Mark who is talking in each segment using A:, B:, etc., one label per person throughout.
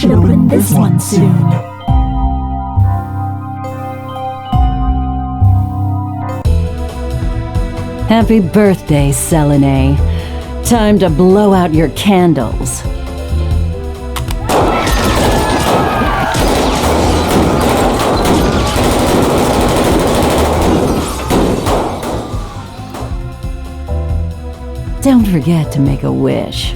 A: should open this one soon.
B: Happy birthday, Selene. Time to blow out your candles. Don't forget to make a wish.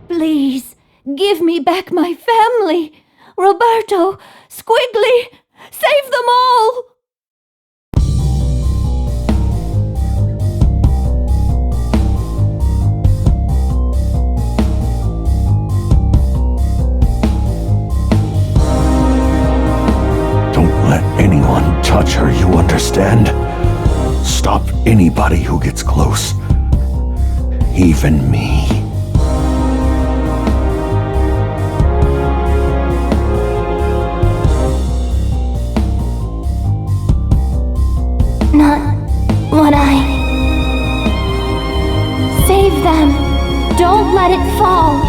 C: Please, give me back my family. Roberto, Squigly, save them all!
D: Don't let anyone touch her, you understand? Stop anybody who gets close. Even me.
C: Not what Save them! Don't let it fall!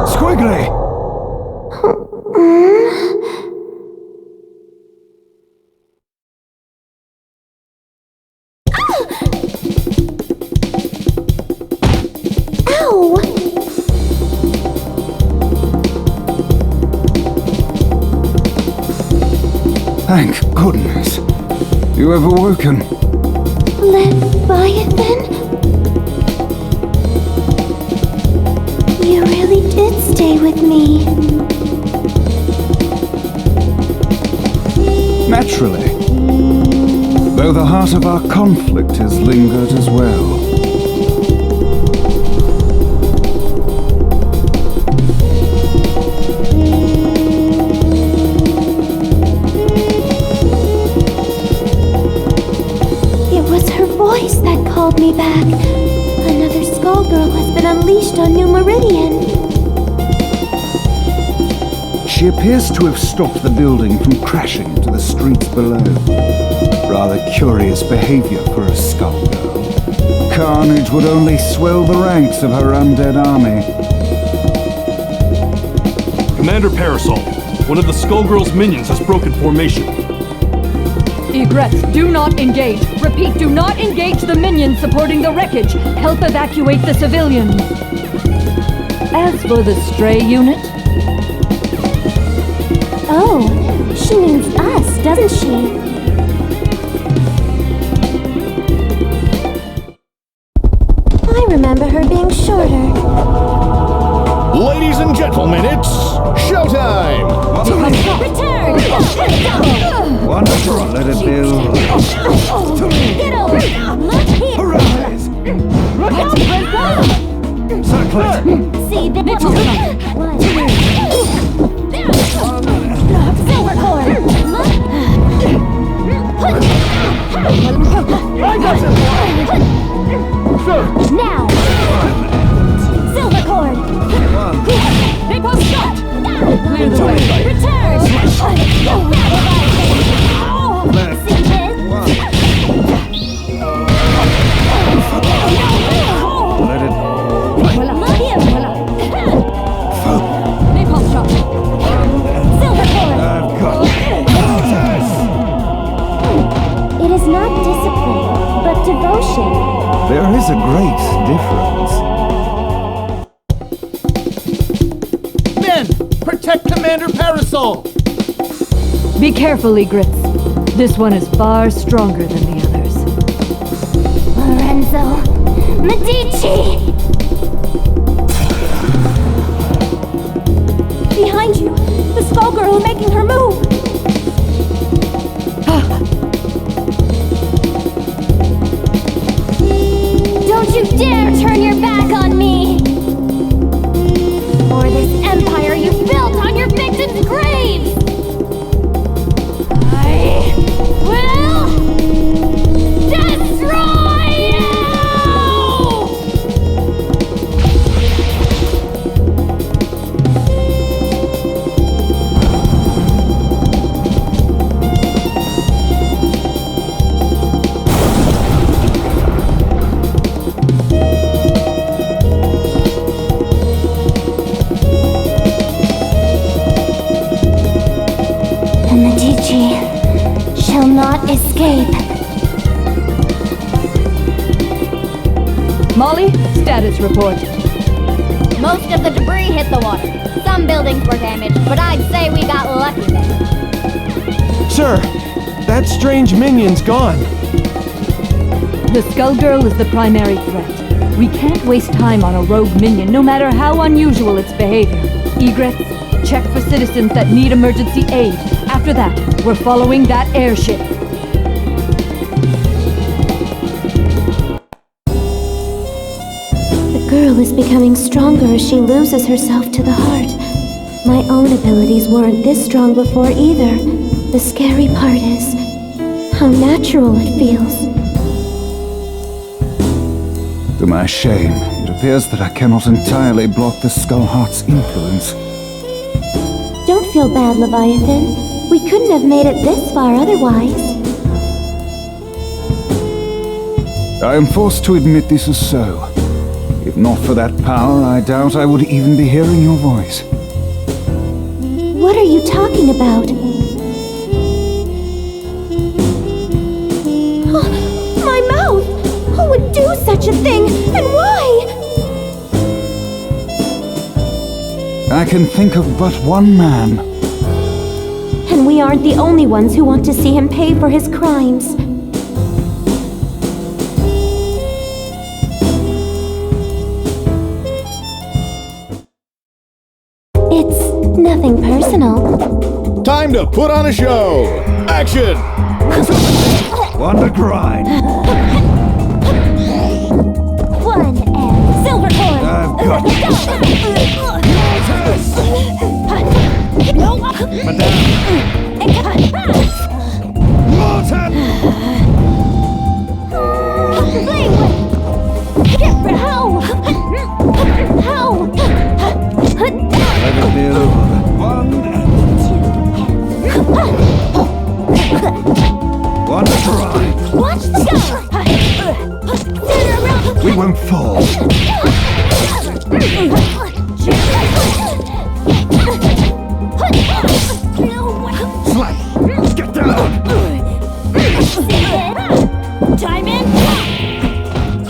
D: Squigly!
C: Ow!
E: Thank goodness. You have awoken.
C: Leviathan? You really did stay with me.
E: Naturally. Though the heart of our conflict has lingered as well.
C: That called me back. Another Skullgirl has been unleashed on New Meridian.
E: She appears to have stopped the building from crashing into the streets below. Rather curious behavior for a Skullgirl. Carnage would only swell the ranks of her undead army.
F: Commander Parasol, one of the Skullgirls' minions has broken formation.
G: Egrets, do not engage. Repeat, do not engage the minions supporting the wreckage. Help evacuate the civilians. As for the stray unit...
C: Oh, she means us, doesn't she? I remember her being shorter.
H: Ladies and gentlemen, it's showtime!
C: Return!
E: Wonderful, let it build.
C: Get over! Look here!
E: Arise! Circlet!
C: See the one. Silver cord!
H: I got it!
C: Now! Silver cord!
G: Napalm shot! Clear the way.
C: Return! See this?
E: Let it...
C: Look here!
G: Napalm shot!
C: Silver cord!
E: I've got
C: It is not discipline, but devotion.
E: There is a great difference.
H: Protect Commander Parasol!
G: Be careful, Egrets. This one is far stronger than the others.
C: Lorenzo! Medici! Behind you! The Skullgirl making her move! Don't you dare turn your back on me! Or this empire you built on your victims' graves! I will destroy you! not escape.
G: Molly, status report.
C: Most of the debris hit the water. Some buildings were damaged, but I'd say we got lucky there.
A: Sir, that strange minion's gone.
G: The Skullgirl is the primary threat. We can't waste time on a rogue minion, no matter how unusual its behavior. Egrets, check for citizens that need emergency aid. After that, we're following that airship.
C: The girl is becoming stronger as she loses herself to the heart. My own abilities weren't this strong before either. The scary part is how natural it feels.
E: To my shame, it appears that I cannot entirely block the Skullheart's influence.
C: Don't feel bad, Leviathan. We couldn't have made it this far otherwise.
E: I am forced to admit this is so. If not for that power, I doubt I would even be hearing your voice.
C: What are you talking about? My mouth! Who would do such a thing, and why?
E: I can think of but one man.
C: And we aren't the only ones who want to see him pay for his crimes. It's nothing personal.
H: Time to put on a show! Action!
E: One to grind.
C: One and silver cord.
E: I've got you.
C: How?
E: Let it be over. One to grind.
C: Watch the go!
E: We won't fall. Slap. Get down.
C: Time in.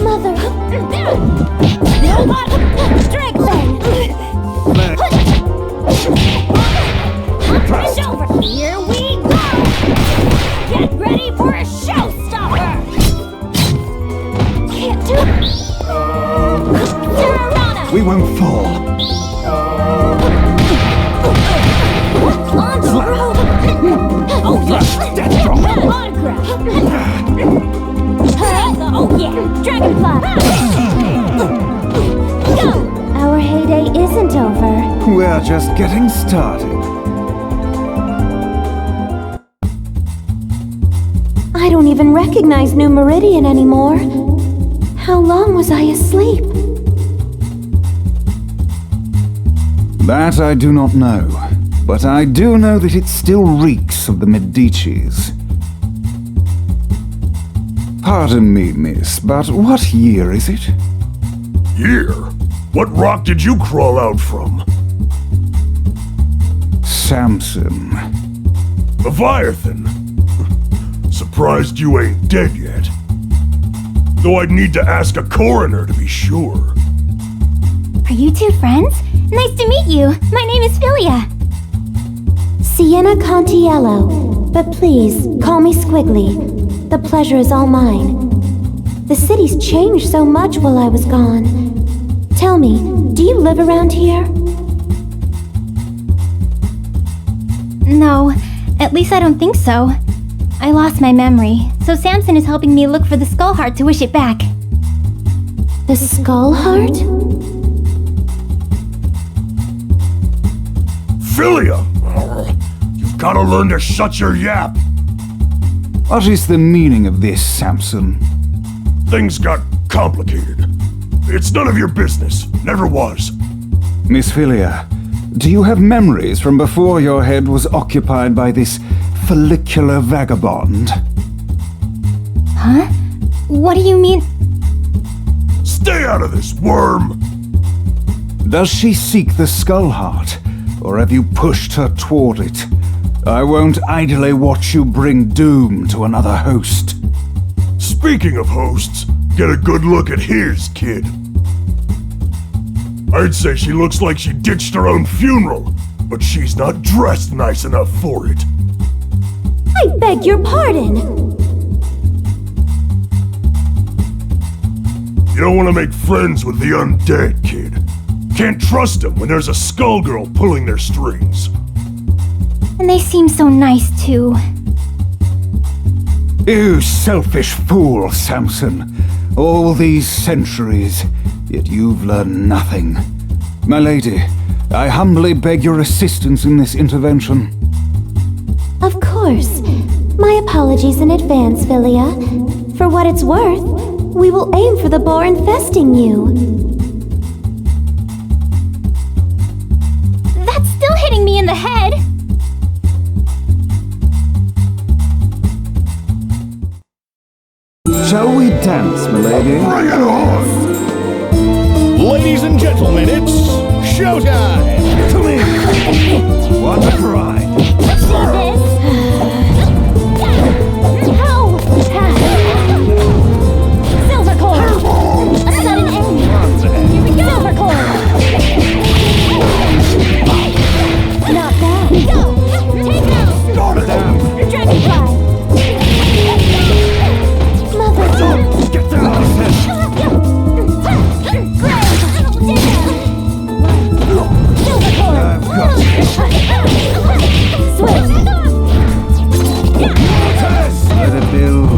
C: Mother. Drag then. Push over. Here we go. Get ready for a showstopper. Can't do it. Sararana.
E: We won't fall.
C: On the road. Oh yeah.
E: Death drop.
C: Autograph. Oh yeah. Dragonfly. Go. Our heyday isn't over.
E: We're just getting started.
C: I don't even recognize New Meridian anymore. How long was I asleep?
E: That I do not know, but I do know that it still reeks of the Medicis. Pardon me, miss, but what year is it?
D: Year? What rock did you crawl out from?
E: Samson.
D: Leviathan? Surprised you ain't dead yet. Though I'd need to ask a coroner to be sure.
C: Are you two friends? Nice to meet you. My name is Philia. Sienna Contiello. But please, call me Squigly. The pleasure is all mine. The city's changed so much while I was gone. Tell me, do you live around here?
I: No, at least I don't think so. I lost my memory, so Samson is helping me look for the Skullheart to wish it back.
C: The Skullheart?
D: Philia! You've gotta learn to shut your yap.
E: What is the meaning of this, Samson?
D: Things got complicated. It's none of your business. Never was.
E: Miss Philia, do you have memories from before your head was occupied by this follicular vagabond?
I: Huh? What do you mean?
D: Stay out of this, worm!
E: Does she seek the Skullheart, or have you pushed her toward it? I won't idly watch you bring doom to another host.
D: Speaking of hosts, get a good look at his, kid. I'd say she looks like she ditched her own funeral, but she's not dressed nice enough for it.
C: I beg your pardon.
D: You don't want to make friends with the undead, kid. Can't trust them when there's a Skullgirl pulling their strings.
I: And they seem so nice, too.
E: You selfish fool, Samson. All these centuries, yet you've learned nothing. My lady, I humbly beg your assistance in this intervention.
C: Of course. My apologies in advance, Philia. For what it's worth, we will aim for the boar infesting you.
I: That's still hitting me in the head!
E: Shall we dance, milady?
D: Bring it on!
H: Ladies and gentlemen, it's showtime!
E: Come here! One try.
I: How? Silver cord! A sudden end! Here we go! Silver cord! Not bad! Go! Take out!
E: Damn!
I: Dragonfly!
C: Mother,
E: Get down!
I: Silver cord!
E: I've got you.
I: Switch!
E: Let it build.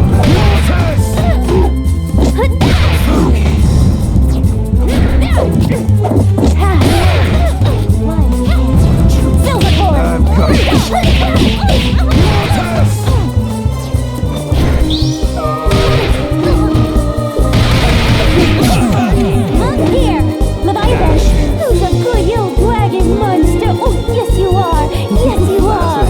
I: Silver cord!
E: I've got you.
I: Here! Leviathan! Who's a good old dragon monster? Oh, yes you are! Yes you are!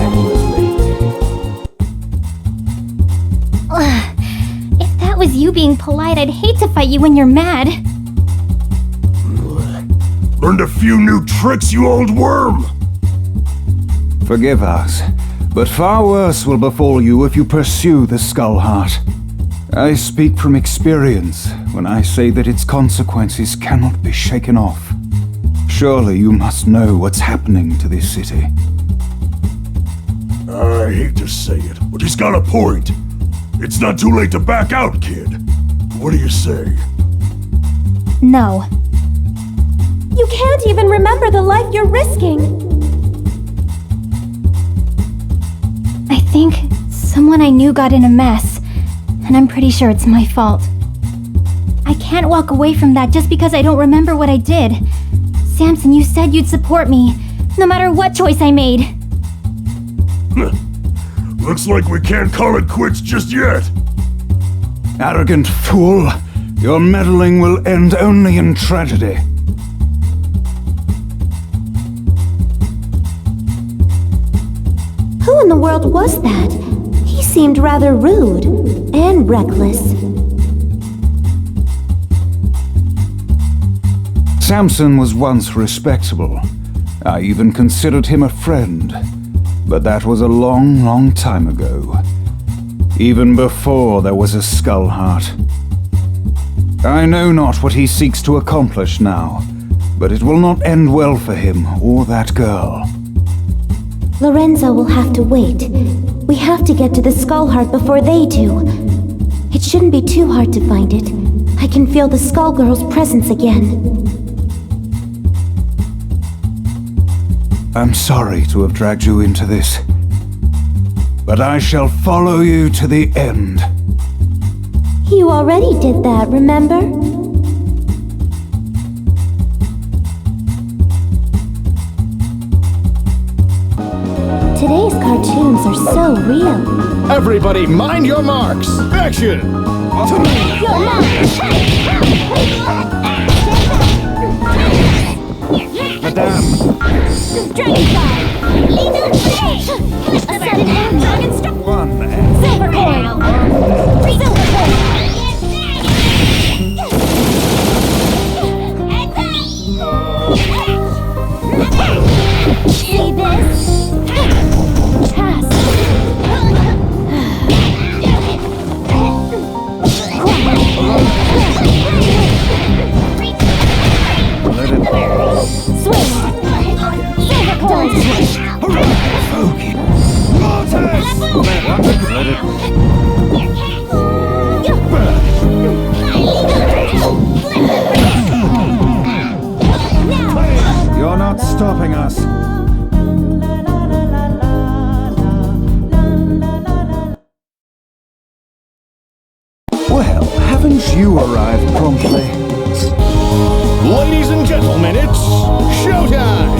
I: If that was you being polite, I'd hate to fight you when you're mad.
D: Learned a few new tricks, you old worm!
E: Forgive us, but far worse will befall you if you pursue the Skull Heart. I speak from experience when I say that its consequences cannot be shaken off. Surely you must know what's happening to this city.
D: I hate to say it, but he's got a point. It's not too late to back out, kid. What do you say?
I: No.
C: you can't even remember the life you're risking.
I: I think someone I knew got in a mess, and I'm pretty sure it's my fault. I can't walk away from that just because I don't remember what I did. Samson, you said you'd support me, no matter what choice I made.
D: Looks like we can't call it quits just yet.
E: Arrogant fool! Your meddling will end only in tragedy.
C: Who in the world was that? He seemed rather rude and reckless.
E: Samson was once respectable. I even considered him a friend. But that was a long, long time ago. Even before there was a Skull Heart. I know not what he seeks to accomplish now, but it will not end well for him or that girl.
C: Lorenzo will have to wait. We have to get to the Skull Heart before they do. It shouldn't be too hard to find it. I can feel the Skullgirls' presence again.
E: I'm sorry to have dragged you into this, but I shall follow you to the end.
C: You already did that, remember? Today's cartoons are so real.
H: Everybody mind your marks! Action!
E: Madame!
I: Dragonfly! A sudden end! Dragon struck!
E: One
I: Silver coin! Silver coin! See this? Ha!
E: You're not stopping us. Well, haven't you arrived promptly?
H: Ladies and gentlemen, it's showtime!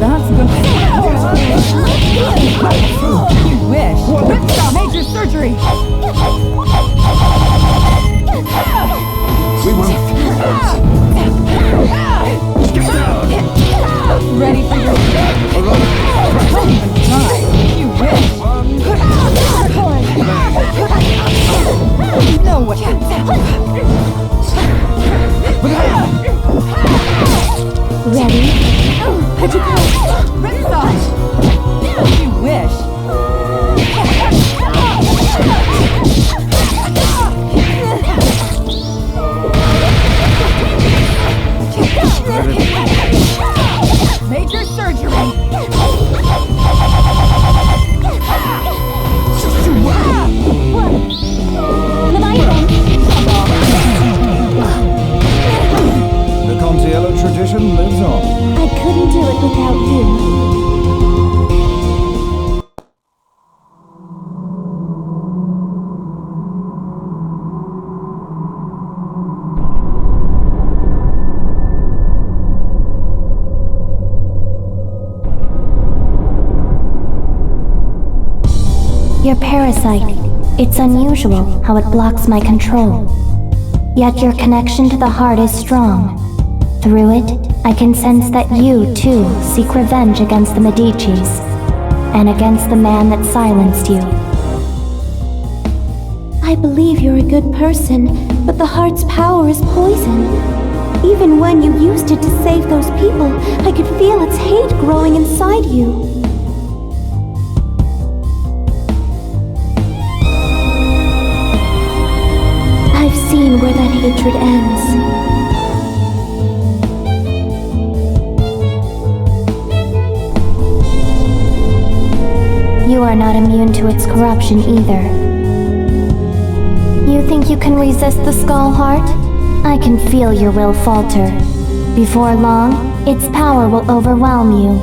G: That's good. You wish. Ripsaw, major surgery.
E: We won't. Get down!
G: Ready for your don't even try. You wish. You know what you
C: Ready?
G: Ripsaw. You wish. Major surgery.
E: The Contiello tradition lives on.
C: I couldn't do it without you. Your parasite. It's unusual how it blocks my control. Yet your connection to the heart is strong. Through it, I can sense that you, too, seek revenge against the Medicis, and against the man that silenced you. I believe you're a good person, but the heart's power is poison. Even when you used it to save those people, I could feel its hate growing inside you. I've seen where that hatred ends. You are not immune to its corruption either. You think you can resist the Skull Heart? I can feel your will falter. Before long, its power will overwhelm you.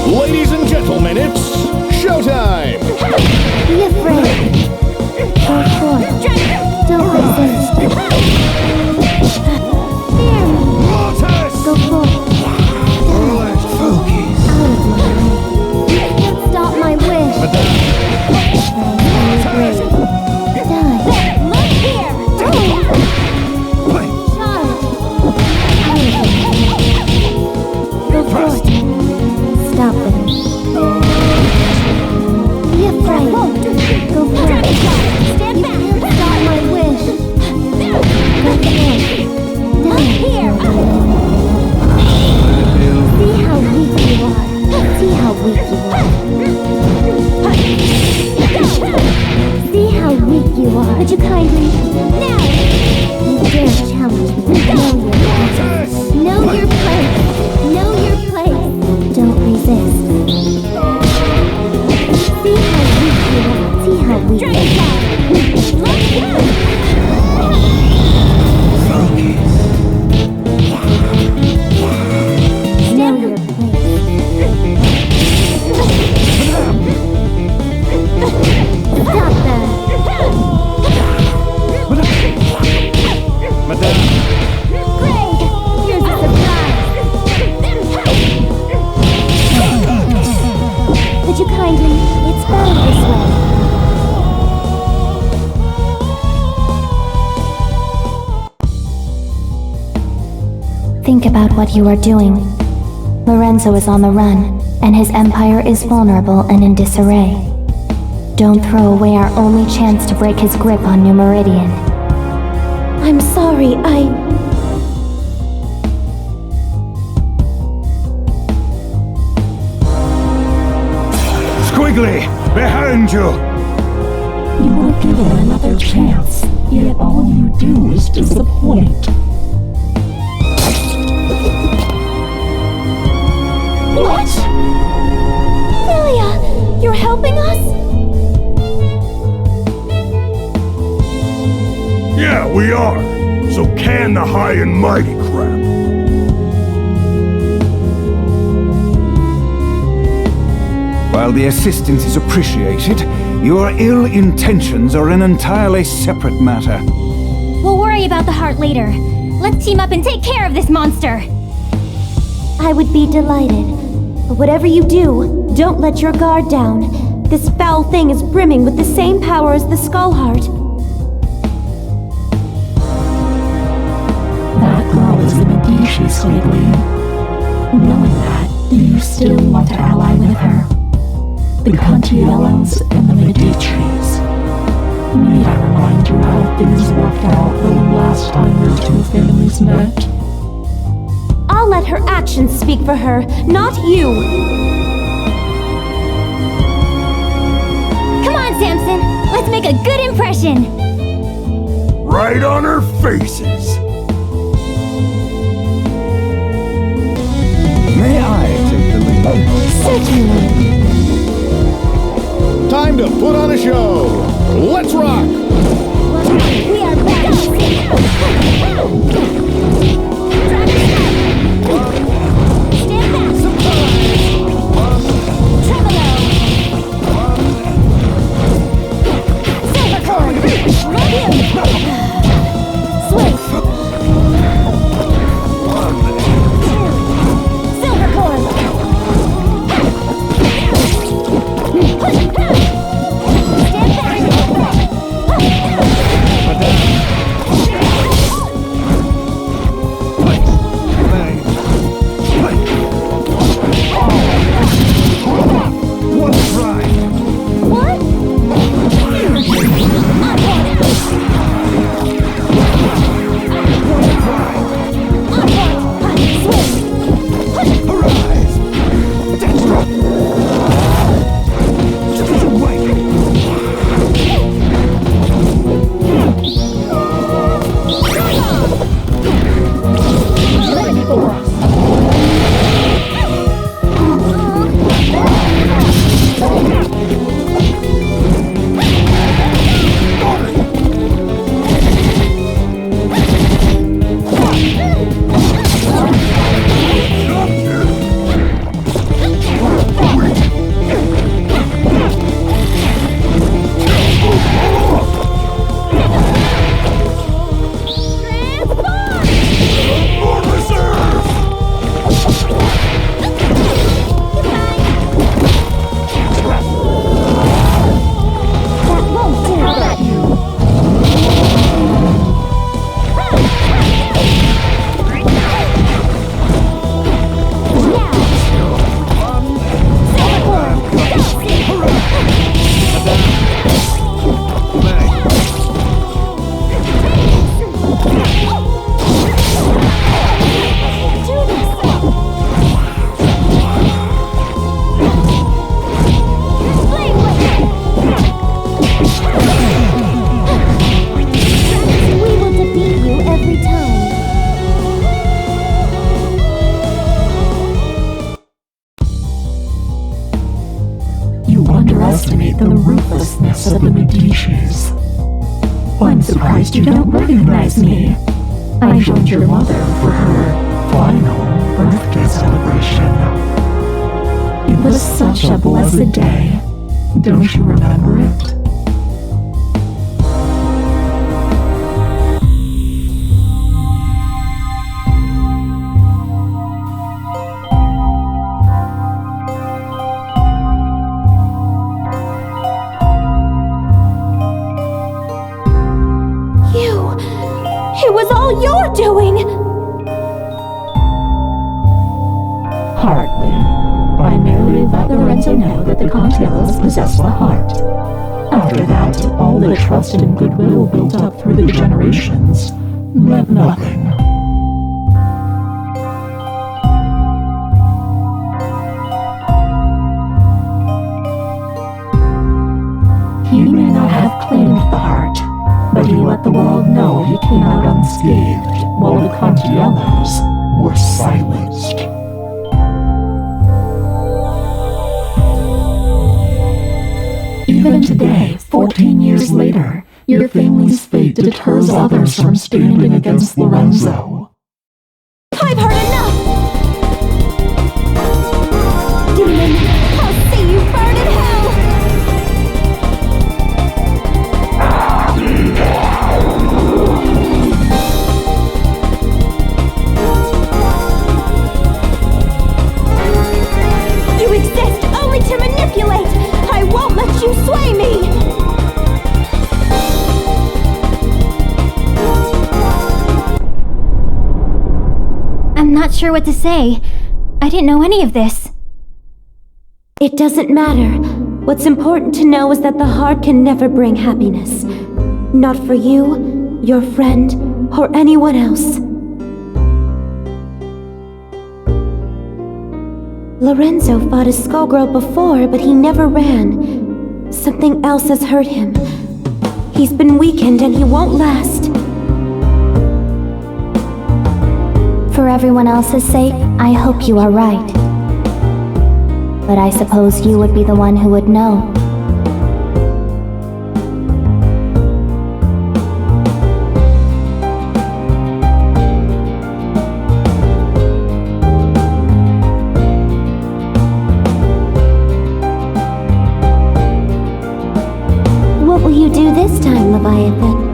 H: Ladies and gentlemen, it's showtime!
C: Be afraid. Go forth. Don't resist. Fear me. Go forth.
E: Focus.
C: Out of my way. You can't stop my wish. Die. Look here. Child. Go forth. Stop them. Be afraid. Go forth. Stand back. You can't stop my wish. Go forth. Die. Here. See how weak you are. See how weak you are. See how weak you are. Would you kindly... Now! You dare challenge me. Know your place. Know your place. Don't resist. See how weak you are. See how weak you are. Know your place. Stop that. Great! Here's a surprise. Would you kindly? It's better this way. Think about what you are doing. Lorenzo is on the run, and his empire is vulnerable and in disarray. Don't throw away our only chance to break his grip on New Meridian. I'm sorry,
E: Squigly, behind you!
J: You were given another chance, yet all you do is disappoint.
C: What? Philia, you're helping us?
D: Yeah, we are. So can the high and mighty crap.
E: While the assistance is appreciated, your ill intentions are an entirely separate matter.
I: We'll worry about the heart later. Let's team up and take care of this monster.
C: I would be delighted. But whatever you do, don't let your guard down. This foul thing is brimming with the same power as the Skull Heart.
J: That girl is the Medici, Squigly. Knowing that, do you still want to ally with her? The Contiellos and the Medicis. Need I remind you how things worked out the last time your two families met?
C: I'll let her actions speak for her, not you!
I: Come on, Samson. Let's make a good impression.
D: Right on her faces.
E: May I take the lead?
C: Certainly.
H: Time to put on a show. Let's rock.
I: We are back. Stand back.
J: underestimate the ruthlessness of the Medicis. I'm surprised you don't recognize me. I joined your mother for her final birthday celebration. It was such a blessed day. Don't you remember it?
C: It was all your doing!
J: Hardly. I merely let Lorenzo know that the Contiellos possess the heart. after that, all the trust and goodwill built up through the generations meant nothing. He may not have claimed the heart, but he let the world know he came out unscathed, while the Contiellos were silenced. Even today, 14 years later, your family's fate deters others from standing against Lorenzo.
C: I've heard enough! Demon, I'll see you burn in hell! You exist only to manipulate! I won't let you sway me!
I: I'm not sure what to say. I didn't know any of this.
C: It doesn't matter. What's important to know is that the heart can never bring happiness. Not for you, your friend, or anyone else. Lorenzo fought a Skullgirl before, but he never ran. Something else has hurt him. He's been weakened and he won't last.
I: For everyone else's sake, I hope you are right. But I suppose you would be the one who would know.
C: What will you do this time, Leviathan?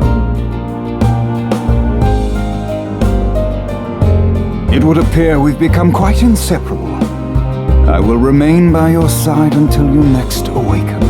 E: It would appear we've become quite inseparable. I will remain by your side until you next awaken.